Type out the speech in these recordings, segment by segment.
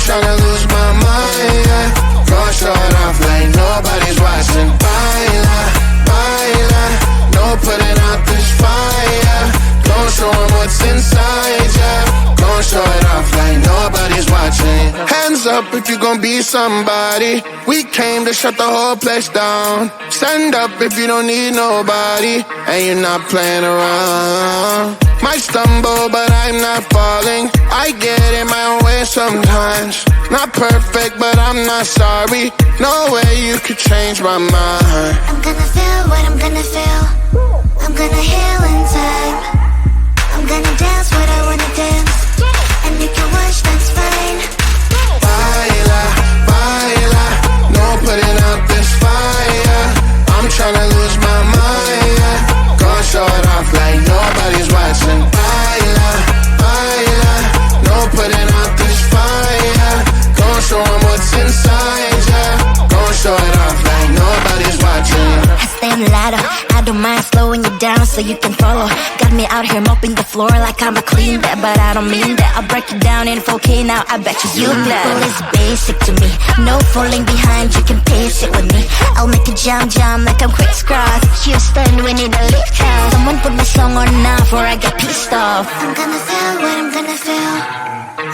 Tryna lose my mind, yeah. Gonna show it off like nobody's watching. Baila, baila, no putting out this fire. Gonna show 'em what's inside, yeah. Gonna show it off like nobody's watching. Hands up if you gon' be somebody. We came to shut the whole place down. Stand up if you don't need nobody and you're not playing around. Might stumble, but I'm not falling. I get in my own way sometimes. Not perfect, but I'm not sorry. No way you could change my mind. I'm gonna feel what I'm gonna feel. I'm gonna heal in time. I'm gonna dance what I wanna dance. And you can watch, that's fine. Baila, baila, no putting out this fire. I'm tryna lose my mind, yeah. Gonna show it off like nobody's watching. Baila, baila, no putting out this fire. Gonna show 'em what's inside, yeah. Gonna show it off like nobody's watching. I stand louder, I don't mind slowing you down so you can follow. Got me out here mopping the floor like I'm a clean that, but I don't mean that. I'll break it down in 4K now, I bet you know. Well, it's basic to me, no falling behind, you can pace it with me. I'll make a jump like I'm crisscross. Houston, we need a lift house. Someone put my song on now before I get pissed off. I'm gonna feel what I'm gonna feel.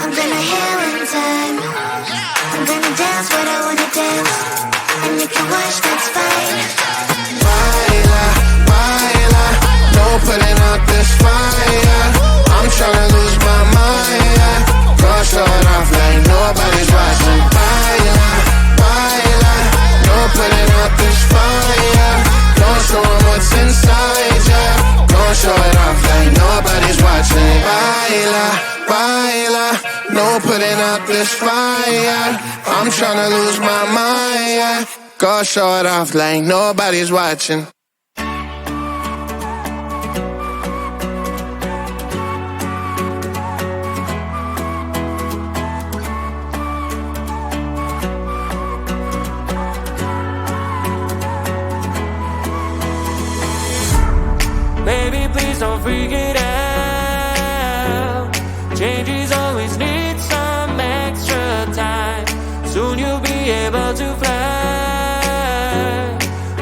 I'm gonna heal in time. I'm gonna dance what I wanna dance. And you can watch, that's fine. Baila, baila, no putting out this fire. I'm tryna lose my mind, yeah. Gonna show it off like nobody's watching. Baila, baila, no putting out this fire. Gonna show 'em what's inside, yeah. Gonna show it off like nobody's watching. Baila, baila, no putting out this fire. I'm tryna lose my mind, yeah. Gonna show it off like nobody's watching. Baby, please don't freak it out. Changes always need some extra time. Soon you'll be able to fly.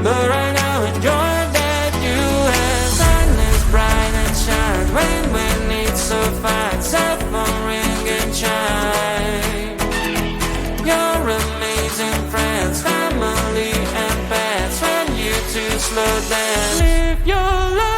But right now enjoy that you have. Sun is bright and shine. Rain when it's so fine. Cell phone ring and chime. Your amazing friends, family and pets. When you two slow down, live your life.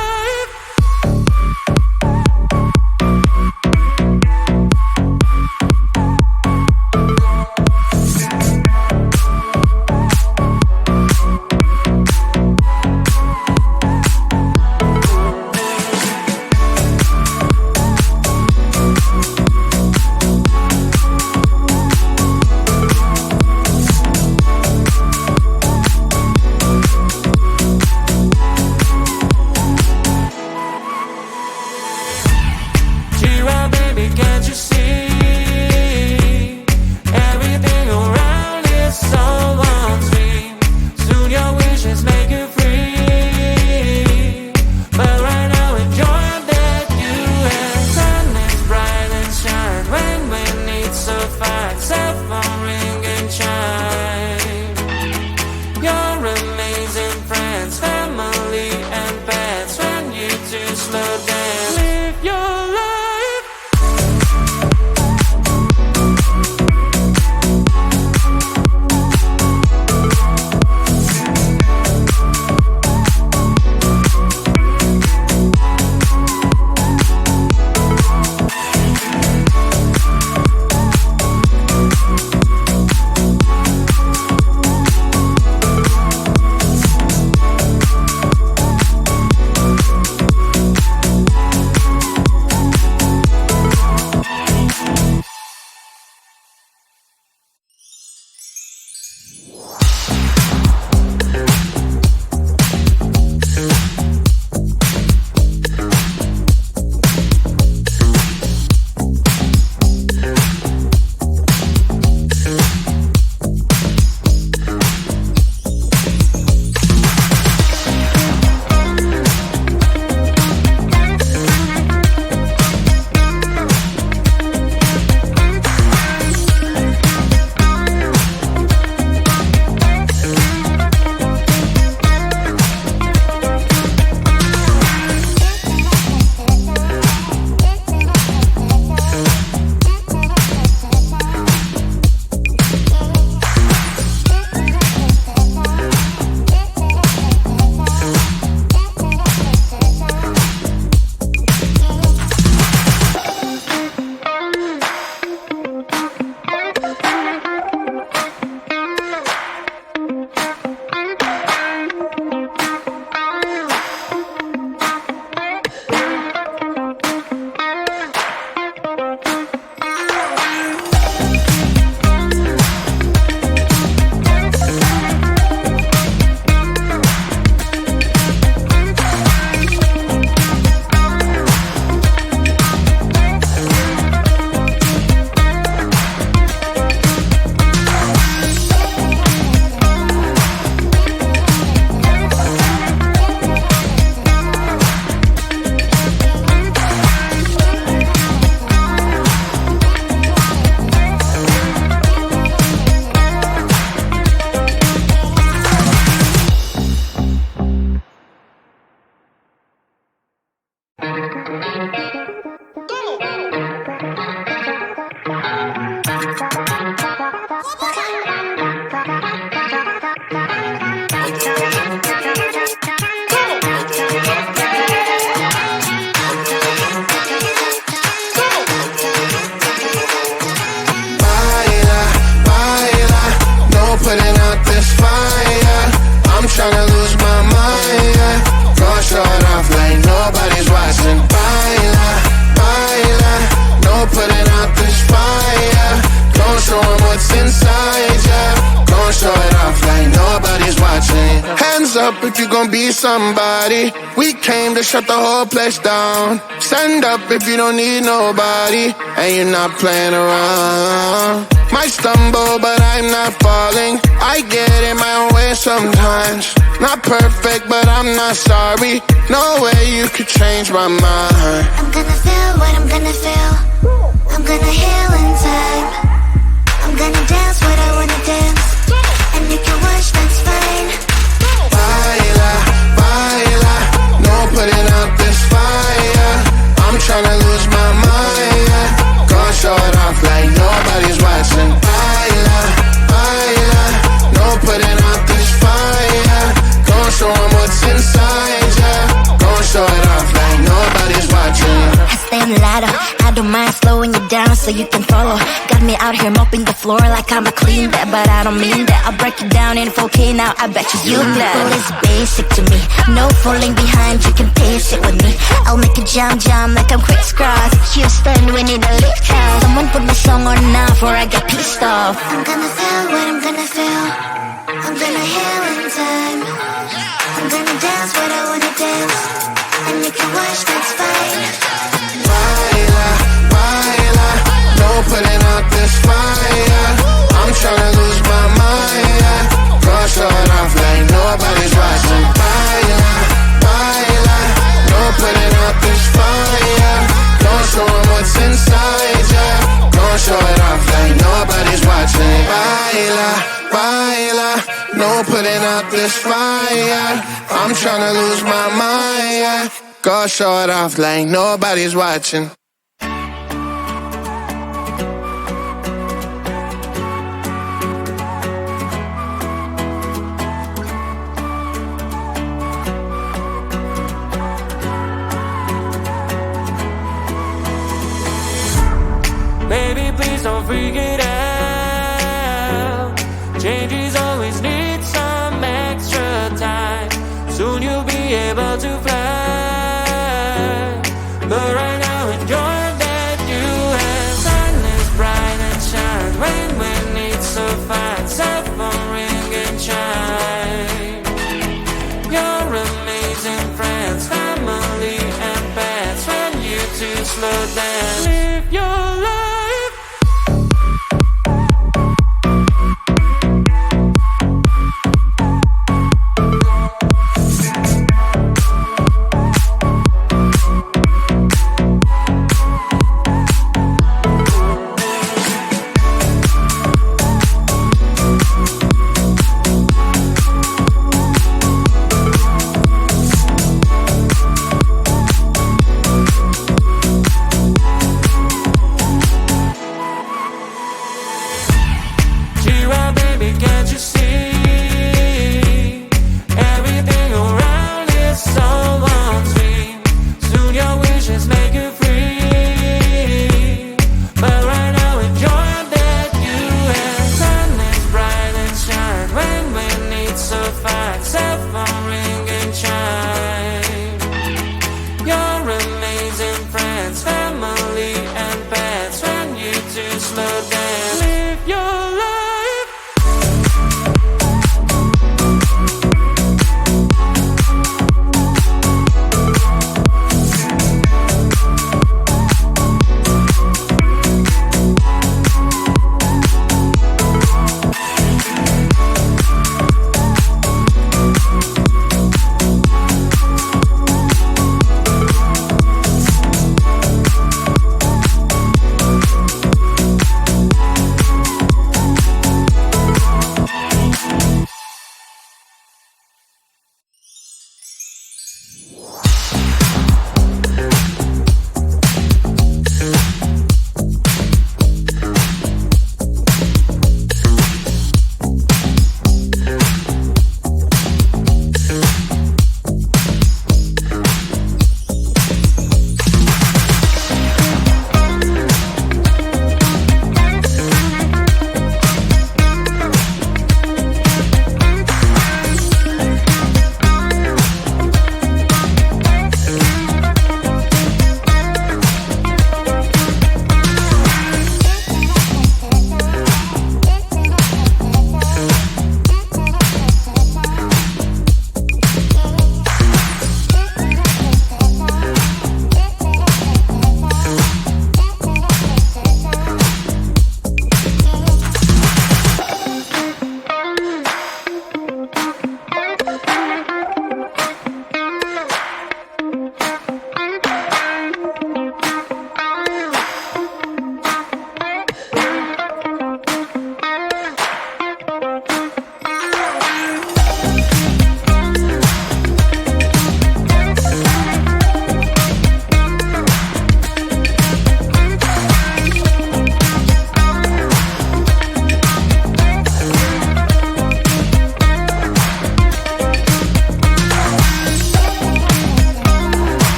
Putting out this fire, I'm tryna lose my mind, yeah. Go show it off like nobody's watching. Baila, baila, no putting out this fire. Don't show 'em what's inside, yeah. Don't show it off like nobody's watching. Hands up if you gon' be somebody. We came to shut the whole place down. Stand up if you don't need nobody and you're not playing around. Might stumble, but I'm not falling. I get in my own way sometimes. Not perfect, but I'm not sorry. No way you could change my mind. I'm gonna feel what I'm gonna feel. I'm gonna heal in time. I'm gonna dance what I wanna dance. And you can watch, that's fine. Baila, baila, no putting out this fire. I'm tryna lose my mind, yeah. Gonna show it off like nobody's watching. Baila, baila, no putting out this fire. Gonna show 'em what's inside, yeah. Gonna show it off like nobody's watching. I stay on the ladder, I don't mind slowing you down so you can follow. Got me out here mopping the floor like I'm a clean that, but I don't mean that. I'll break it down in 4K now, I bet you glad. Well, it's basic to me, no falling behind, you can pace it with me. I'll make a jump like I'm crisscross. Houston, we need a lift house. Someone put my song on now before I get pissed off. I'm gonna feel what I'm gonna feel. I'm gonna heal in time. I'm gonna dance what I wanna dance. And you can watch, that's fine. Baila, baila, no putting out this fire. I'm tryna lose my mind, yeah. Gonna show it off like nobody's watching. Baila, baila, no putting out this fire. Don't show 'em what's inside, yeah. Gonna show it off like nobody's watching. Baila, baila, no putting out this fire. I'm tryna lose my mind, yeah. Go show it off like nobody's watching. Baby, please don't freak it out. Changes always need some extra time. Soon you'll be able to fly. But right now enjoy that you have. Sun is bright and shine. Rain when it's so fine. Cell phone ring and chime. Your amazing friends, family and pets. When you two slow down, live your life.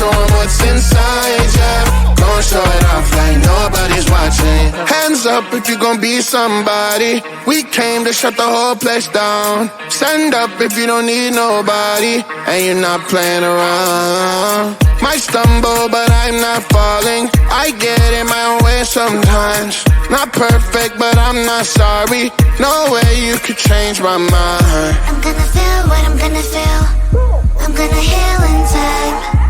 show 'em what's inside, yeah. Gon' show it off like nobody's watching. Hands up if you gon' be somebody. We came to shut the whole place down. Stand up if you don't need nobody and you're not playing around. Might stumble, but I'm not falling. I get in my own way sometimes. Not perfect, but I'm not sorry. No way you could change my mind. I'm gonna feel what I'm gonna feel. I'm gonna heal in time.